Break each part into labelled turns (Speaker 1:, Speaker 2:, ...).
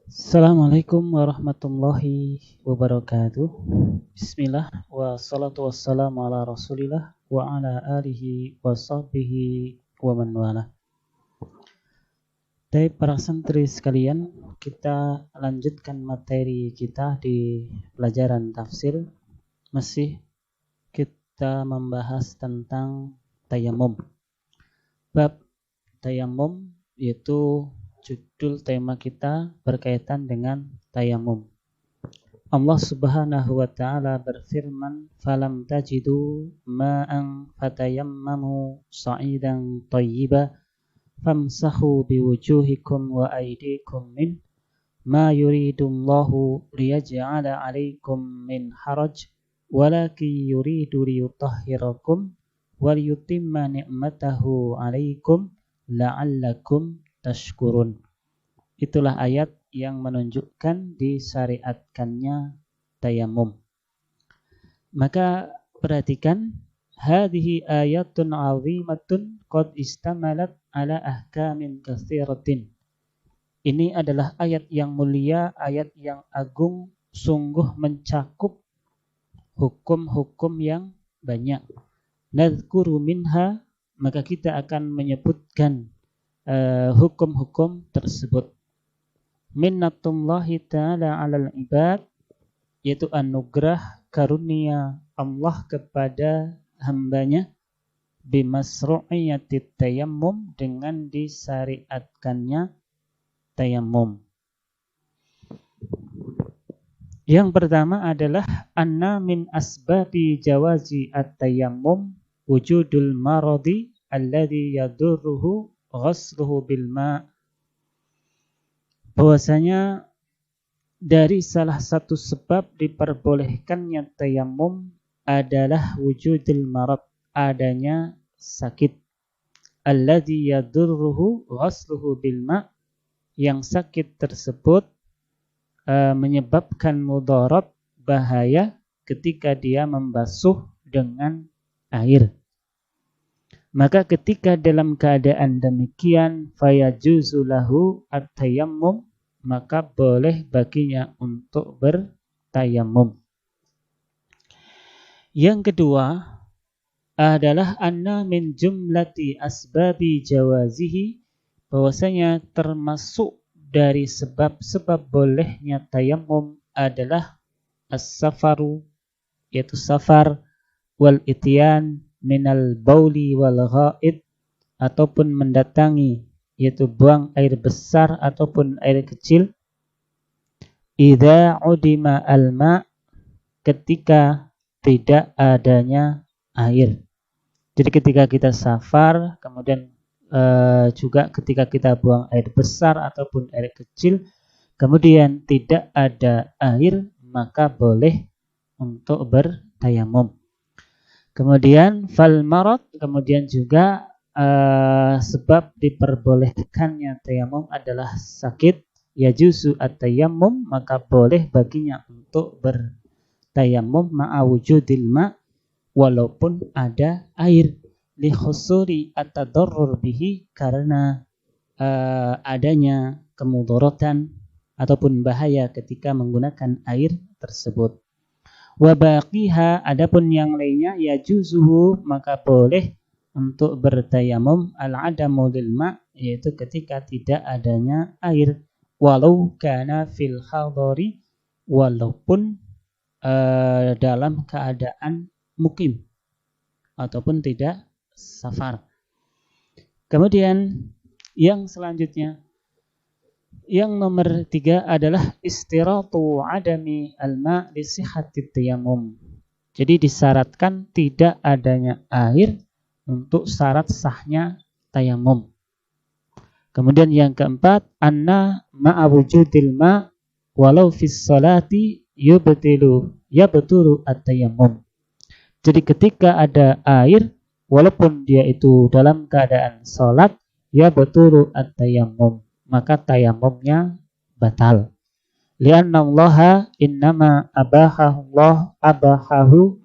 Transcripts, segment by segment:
Speaker 1: Assalamualaikum warahmatullahi wabarakatuh. Bismillah wa salatu wassalamu ala rasulillah wa ala alihi wa sahbihi wa man wala. Baik para santri sekalian, kita lanjutkan materi kita di pelajaran tafsir. Masih kita membahas tentang tayamum. Bab tayamum yaitu judul tema kita berkaitan dengan tayamum. Allah Subhanahu wa taala berfirman, "Falam tajidu ma'an fatayammamu sa'idan thayyiban famsahu biwujuhikum wa aydikum min ma yuridullahu liyaj'ala 'alaikum min haraj walakin yuridu liyutahhirakum wa liyutimma ni'matahu 'alaikum la'allakum tashkurun." Itulah ayat yang menunjukkan disyariatkannya tayamum. Maka perhatikan, hadhihi ayatun 'azimatun qad istamalat ala ahkamin katsiratin. Ini adalah ayat yang mulia, ayat yang agung, sungguh mencakup hukum-hukum yang banyak. Nadhkuru minha, maka kita akan menyebutkan hukum-hukum tersebut. Minnatullahi ta'ala 'alal ibad, yaitu anugerah karunia Allah kepada hambanya, bimasru'iyatit tayammum, dengan disyariatkannya tayamum. Yang pertama adalah anna min asbabi jawazi at-tayammum wujudul maradi alladhi yadurruhu ghasluhu bil ma', bahwasanya dari salah satu sebab diperbolehkannya tayamum adalah wujudul marad, adanya sakit, alladhi yadurruhu ghasluhu bil ma', yang sakit tersebut menyebabkan mudarat, bahaya ketika dia membasuh dengan air. Maka ketika dalam keadaan demikian, fayajuzu lahu at-tayammum, maka boleh baginya untuk bertayamum. Yang kedua adalah anna min jumlati asbabi jawazihi, bahwasanya termasuk dari sebab-sebab bolehnya tayamum adalah as-safaru, yaitu safar, wal ityan minal bauli wal ghaid, ataupun mendatangi, yaitu buang air besar ataupun air kecil, idza udima al-ma', ketika tidak adanya air. Jadi ketika kita safar, kemudian juga ketika kita buang air besar ataupun air kecil, kemudian tidak ada air, maka boleh untuk bertayamum. Kemudian fal marad, kemudian juga sebab diperbolehkannya tayamum adalah sakit, yajuzu at-tayammum, maka boleh baginya untuk bertayamum ma'a wujudil ma', walaupun ada air, li khusuri at-tadarrur bihi, karena adanya kemudaratan ataupun bahaya ketika menggunakan air tersebut. Wa baqiha, adapun yang lainnya, yajuzuhu, maka boleh untuk bertayamum al-adamu lil ma', yaitu ketika tidak adanya air, walau kana fil hadari, walaupun dalam keadaan mukim ataupun tidak safar. Kemudian yang selanjutnya, yang nomor 3 adalah istiratu adami al-ma' li sihhatit tayammum. Jadi disyaratkan tidak adanya air untuk syarat sahnya tayamum. Kemudian yang keempat, anna ma'a wujudil ma' walau fis salati yubtilu at-tayammum. Jadi ketika ada air, walaupun dia itu dalam keadaan salat, yabtulu at-tayammum, maka tayamumnya batal. Lianna Allah innama abahahu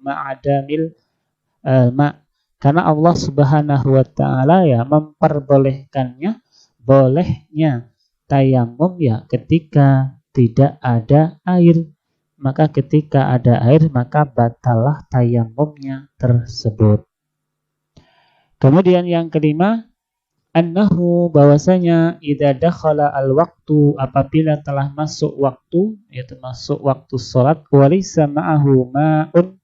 Speaker 1: ma'adamil ma', karena Allah Subhanahu wa taala ya memperbolehkannya, bolehnya tayamum ya ketika tidak ada air. Maka ketika ada air maka batallah tayamumnya tersebut. Kemudian yang kelima, annahu bahwasanya idza dakhala al-waqtu apabila telah masuk waktu, yaitu masuk waktu salat, walisa ma'ahu ma'un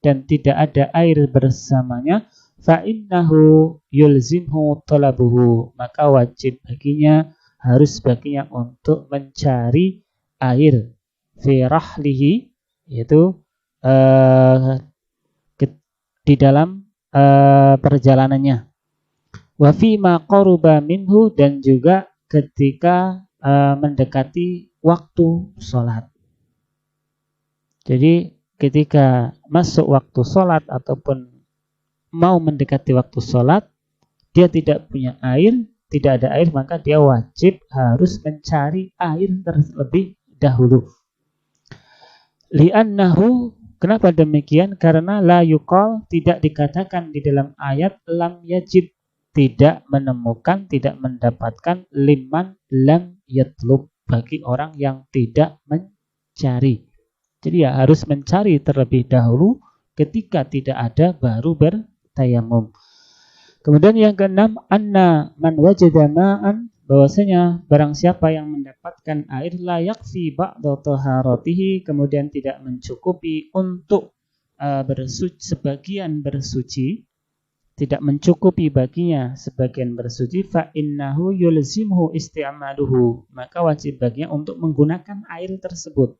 Speaker 1: dan tidak ada air bersamanya, fa innahu yulzimhu talabuhu maka wajib baginya, harus baginya untuk mencari air fi rahlihi, yaitu di dalam perjalanannya, wa fi ma qaruba minhu dan juga ketika mendekati waktu sholat. Jadi ketika masuk waktu sholat ataupun mau mendekati waktu sholat, dia tidak punya air, tidak ada air, maka dia wajib harus mencari air terlebih dahulu. Li'annahu, kenapa demikian? Karena la yuqal, tidak dikatakan di dalam ayat lam yajid, tidak menemukan, tidak mendapatkan, liman lam yatlub, bagi orang yang tidak mencari. Jadi ya harus mencari terlebih dahulu, ketika tidak ada baru bertayamum. Kemudian yang keenam, anna man wajada ma'an, bahwasanya barang siapa yang mendapatkan air la yakfi ba'da taharatihi, kemudian tidak mencukupi untuk sebagian bersuci, tidak mencukupi baginya sebagian bersuci, fa innahu yulzimhu isti'maluhu, maka wajib baginya untuk menggunakan air tersebut.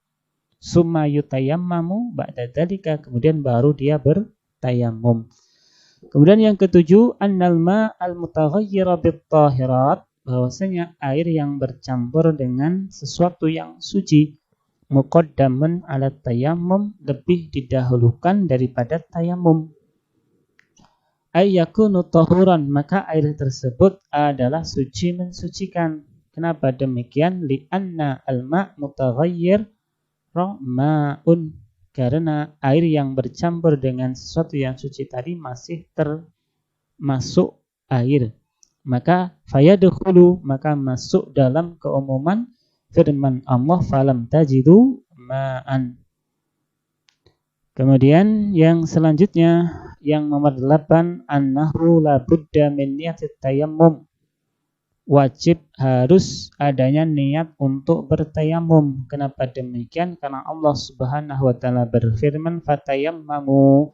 Speaker 1: Summa yutayammamu ba'da dzalika, kemudian baru dia bertayamum. Kemudian yang ketujuh, annal ma'al mutaghayyira bit-tahirat, bahwasanya air yang bercampur dengan sesuatu yang suci, muqaddamun ala tayammum, lebih didahulukan daripada tayamum. Ay yakunu tahuran, maka air tersebut adalah suci mensucikan. Kenapa demikian? Li'anna al-ma' mutaghayyir ma'un, karena air yang bercampur dengan sesuatu yang suci tadi masih termasuk air. Maka fayadkhulu, maka masuk dalam keumuman firman Allah, falam tajidu ma'an. Kemudian yang selanjutnya, yang nomor 8, annahu la budda min niyatit tayammum, wajib harus adanya niat untuk bertayamum. Kenapa demikian? Karena Allah Subhanahu wa taala berfirman fatayammamu,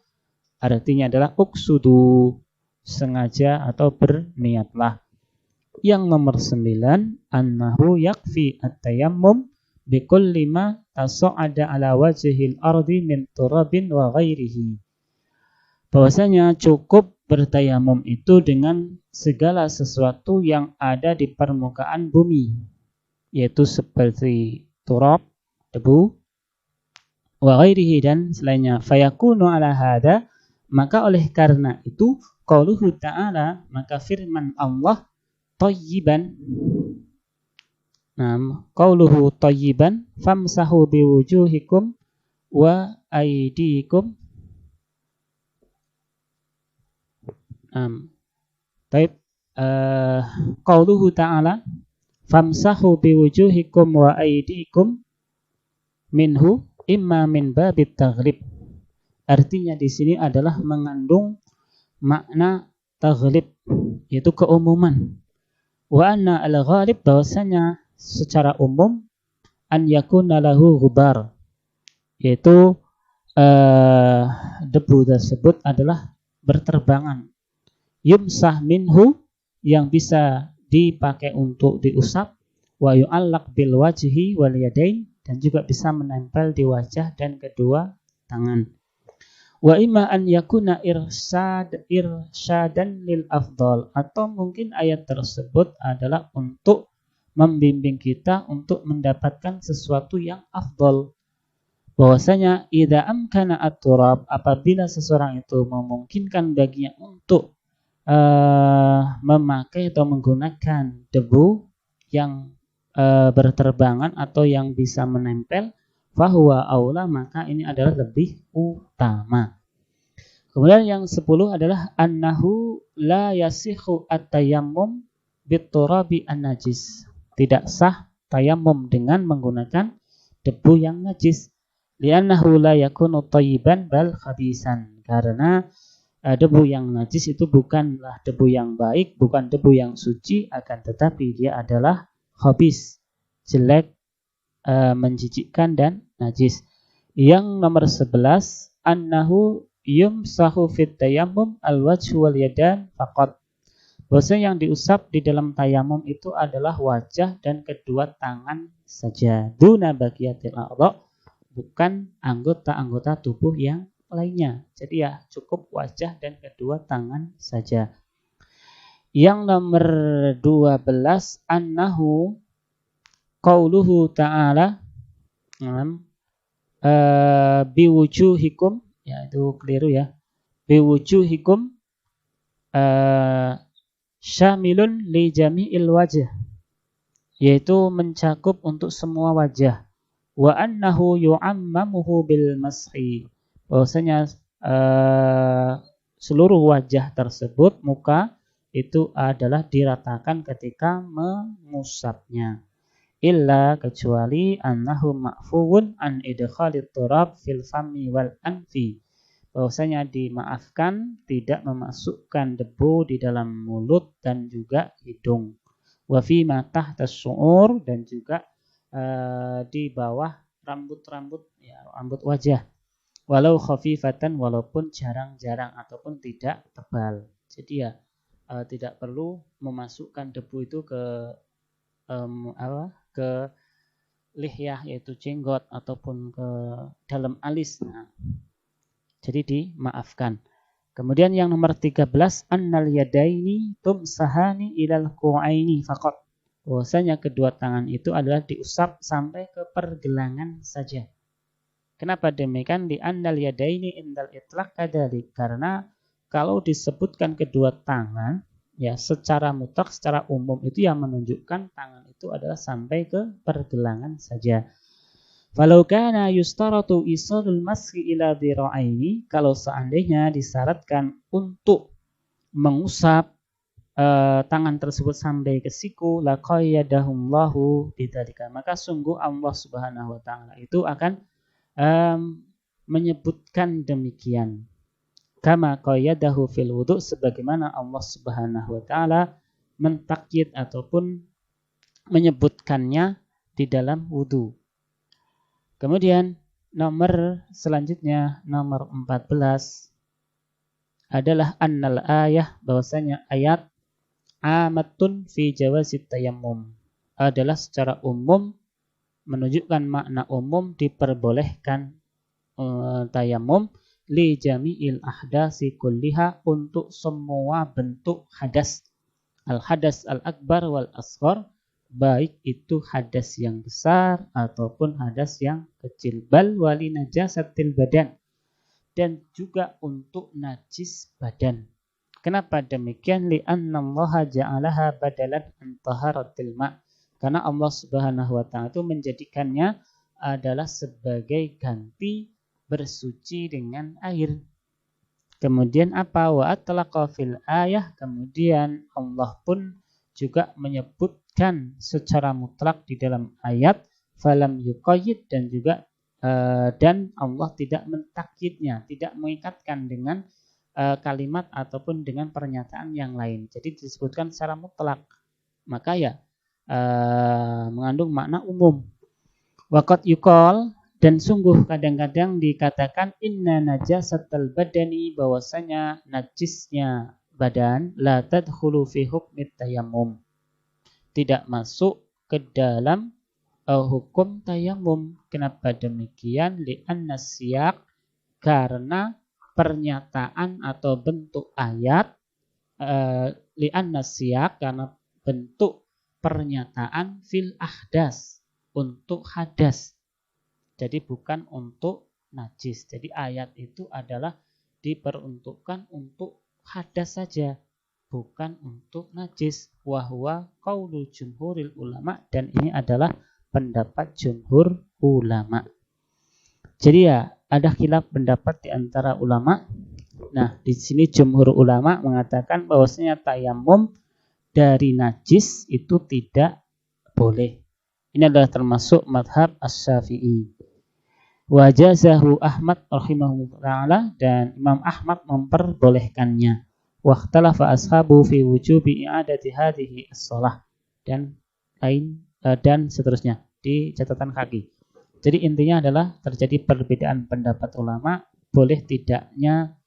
Speaker 1: artinya adalah uksudu, sengaja atau berniatlah. Yang nomor 9, annahu yakfi at-tayammum bikulli ma tasa'ada ala wajhil ardi min turabin wa ghairihi, bahwasanya cukup bertayamum itu dengan segala sesuatu yang ada di permukaan bumi, yaitu seperti turab, debu, wa ghairihi, dan selainnya. Fayakunu ala hada, maka oleh karena itu, qauluhu ta'ala, maka firman Allah, tayyiban. Qauluhu tayyiban, famsahu biwujuhikum wa aydikum. Taib, qauluhu ta'ala famsahu biwujuhikum wa aydikum minhu imma min babit taghlib, artinya di sini adalah mengandung makna taghlib, yaitu keumuman. Wa anna al-ghalib, bahwasanya secara umum, an yakuna lahu ghubar, yaitu debu tersebut adalah berterbangan, yumsah minhu, yang bisa dipakai untuk diusap, wa yu'allaq bil wajhi wal yadain, dan juga bisa menempel di wajah dan kedua tangan. Wa imma an yakuna irsyadan lil afdal, atau mungkin ayat tersebut adalah untuk membimbing kita untuk mendapatkan sesuatu yang afdal. Bahwasanya idza amkana at-turab, apabila seseorang itu memungkinkan baginya untuk memakai atau menggunakan debu yang berterbangan atau yang bisa menempel, fahuwa aula, maka ini adalah lebih utama. Kemudian yang 10 adalah annahu la yasihu at-tayammum biturabi an-najis, tidak sah tayamum dengan menggunakan debu yang najis. Li'annahu la yakunu thayyiban bal khabisan. Karena debu yang najis itu bukanlah debu yang baik, bukan debu yang suci, akan tetapi dia adalah khabis, jelek, menjijikkan dan najis. Yang nomor 11, annahu yumsahu fit tayammum al-wajhu wal yadan faqat. Bahwasanya yang diusap di dalam tayamum itu adalah wajah dan kedua tangan saja. Duna baqiyatil a'dha, bukan anggota-anggota tubuh yang lainnya. Jadi ya cukup wajah dan kedua tangan saja. Yang nomor 12, annahu qauluhu ta'ala biwujuhikum, ya itu keliru ya. Biwujuhikum syamilun li jami'il wajah, yaitu mencakup untuk semua wajah. Wa annahu yu'ammamuhu bil mashi, bahwasanya seluruh wajah tersebut, muka itu adalah diratakan ketika mengusapnya. Illa, kecuali annahu ma'fuun an idkhalit turab fil fami wal anfi, bahwasanya dimaafkan tidak memasukkan debu di dalam mulut dan juga hidung. Wa fi ma tahta syu'ur, dan juga di bawah rambut-rambut, ya, rambut wajah. Walau khafifatan, walaupun jarang-jarang ataupun tidak tebal. Jadi ya tidak perlu memasukkan debu itu ke ke lihyah, yaitu jenggot, ataupun ke dalam alis. Nah, jadi dimaafkan. Kemudian yang nomor 13, annal yadaini tumsahani ilal qu'aini faqat, bahwasanya kedua tangan itu adalah diusap sampai ke pergelangan saja. Kenapa demikian? Di annal yadaini indal itlaq kadzalik, karena kalau disebutkan kedua tangan, ya secara mutlak, secara umum itu yang menunjukkan tangan itu adalah sampai ke pergelangan saja. Falau kana yustaratu isalul mashi ila dhira'aini, kalau seandainya disyaratkan untuk mengusap tangan tersebut sampai ke siku, laqayyadahumullahu bidzalika, maka sungguh Allah Subhanahu wa taala itu akan menyebutkan demikian. Kama qayyadahu fil wudu, sebagaimana Allah Subhanahu wa taala mentakyid ataupun menyebutkannya di dalam wudu. Kemudian nomor selanjutnya, nomor 14, adalah annal ayah, bahwasanya ayat amatun fi jawazit tayammum, adalah secara umum menunjukkan makna umum diperbolehkan tayammum li jami'il ahdasi kulliha, untuk semua bentuk hadas, al hadas al akbar wal asghar, baik itu hadas yang besar ataupun hadas yang kecil. Bal wali najasatil badan, dan juga untuk najis badan. Kenapa demikian? Li'annallaha ja'alaha badalan an taharatil ma', karena Allah Subhanahu wa taala itu menjadikannya adalah sebagai ganti bersuci dengan air. Kemudian apa? Wa atlaqa fil ayah, kemudian Allah pun juga menyebutkan secara mutlak di dalam ayat, falam yuqayyid, dan juga dan Allah tidak mentakyidnya, tidak mengikatkan dengan kalimat ataupun dengan pernyataan yang lain. Jadi disebutkan secara mutlak, maka ya mengandung makna umum. Waqad yuqal, dan sungguh kadang-kadang dikatakan inna najasatal badani, bahwasanya najisnya badan, la tadkhulu fi hukmit tayammum, tidak masuk ke dalam hukum tayamum. Kenapa demikian? Li'anna siyaq, karena pernyataan atau bentuk ayat, li'anna siyaq, karena bentuk pernyataan fil ahdas, untuk hadas, jadi bukan untuk najis. Jadi ayat itu adalah diperuntukkan untuk hadas saja, bukan untuk najis. Wahwa qaulu jumhuril ulama, dan ini adalah pendapat jumhur ulama. Jadi ya ada khilaf pendapat di antara ulama. Nah, di sini jumhur ulama mengatakan bahwasanya tayamum dari najis itu tidak boleh. Ini adalah termasuk madhab Asy-Syafi'i. Wajazahu Ahmad rahimahullah ta'ala, dan Imam Ahmad memperbolehkannya. Wakhtalafa ashabu fi wujubi i'adati hadhihi as-shalah, dan lain dan seterusnya di catatan kaki. Jadi intinya adalah terjadi perbedaan pendapat ulama boleh tidaknya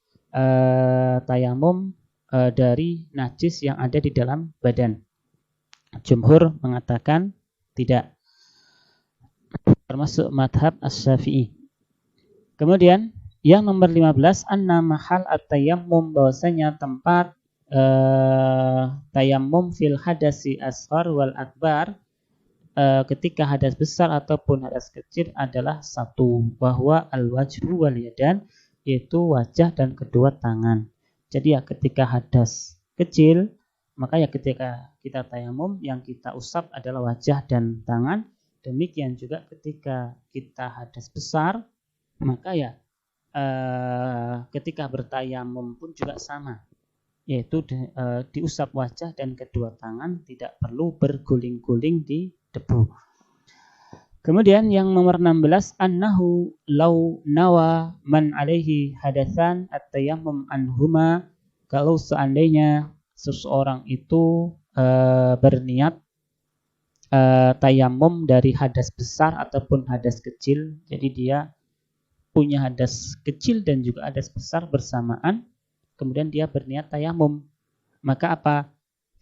Speaker 1: tayamum dari najis yang ada di dalam badan. Jumhur mengatakan tidak, termasuk madhab Asy-Syafi'i. Kemudian yang nomor 15, anna mahal at-tayammum, bahwasanya tempat tayammum fil hadasi asghar wal akbar, ketika hadas besar ataupun hadas kecil adalah satu, bahwa al-wajhu wal yadan, yaitu wajah dan kedua tangan. Jadi ya ketika hadas kecil, maka ya ketika kita tayamum yang kita usap adalah wajah dan tangan. Demikian juga ketika kita hadas besar, maka ya ketika bertayamum pun juga sama, yaitu diusap wajah dan kedua tangan, tidak perlu berguling-guling di debu. Kemudian yang nomor 16, annahu law nawa man alaihi hadatsan at-tayammum anhuma, kalau seandainya seseorang itu berniat tayamum dari hadas besar ataupun hadas kecil, jadi dia punya hadas kecil dan juga hadas besar bersamaan, kemudian dia berniat tayamum, maka apa?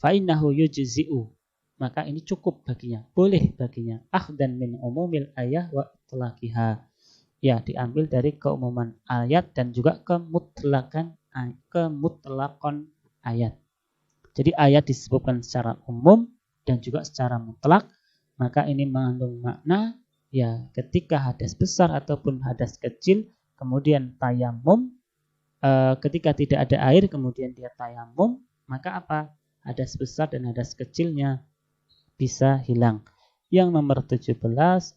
Speaker 1: Fa innahu yujzi'u, maka ini cukup baginya, boleh baginya. Akhdan min umumil ayah wa itlaqiha, ya diambil dari keumuman ayat dan juga kemutlakon ayat. Jadi ayat disebutkan secara umum dan juga secara mutlak, maka ini mengandung makna ya ketika hadas besar ataupun hadas kecil kemudian tayamum, ketika tidak ada air kemudian dia tayamum, maka apa? Hadas besar dan hadas kecilnya bisa hilang. Yang nomor 17,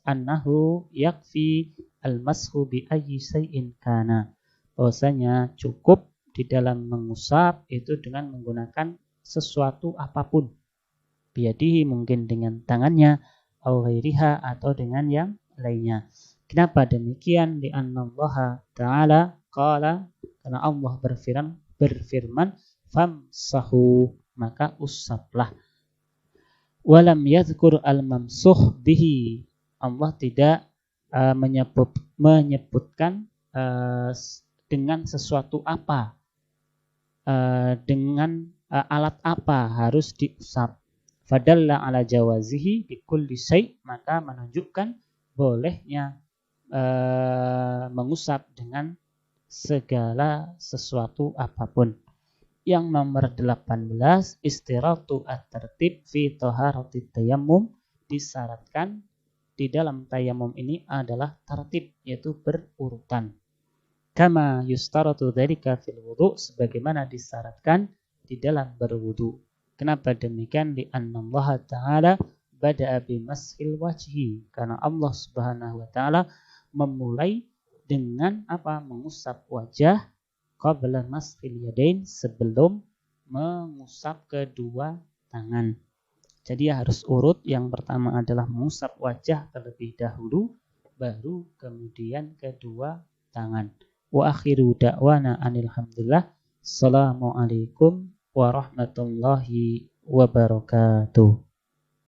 Speaker 1: annahu yakfi al-mashu bi ayyi syai'in kana, bahwasanya cukup di dalam mengusap itu dengan menggunakan sesuatu apapun, biyadihi, mungkin dengan tangannya, au ghairiha, atau dengan yang lainnya. Kenapa demikian? Li annallaha ta'ala qala, karena Allah berfirman famsahu, maka usaplah. Walam yadhkur al-mamsuh bihi, Allah tidak menyebutkan dengan sesuatu apa, dengan alat apa harus diusap. Fadalla ala jawazihi bikulli syai', maka menunjukkan bolehnya mengusap dengan segala sesuatu apapun. Yang nomor 18, istiratu at-tertib fi thaharatit tayammum, disyaratkan di dalam tayamum ini adalah tertib, yaitu berurutan. Kama yustaratu dzalika fil wudu, sebagaimana disyaratkan di dalam berwudu. Kenapa demikian? Li annallaha ta'ala bada'a bimashil wajhi, karena Allah Subhanahu wa taala memulai dengan apa? Mengusap wajah, qabla mashil yadain, sebelum mengusap kedua tangan. Jadi harus urut. Yang pertama adalah mengusap wajah terlebih dahulu, baru kemudian kedua tangan. Wa akhiru da'wana anil hamdulillah. Assalamualaikum warahmatullahi wabarakatuh.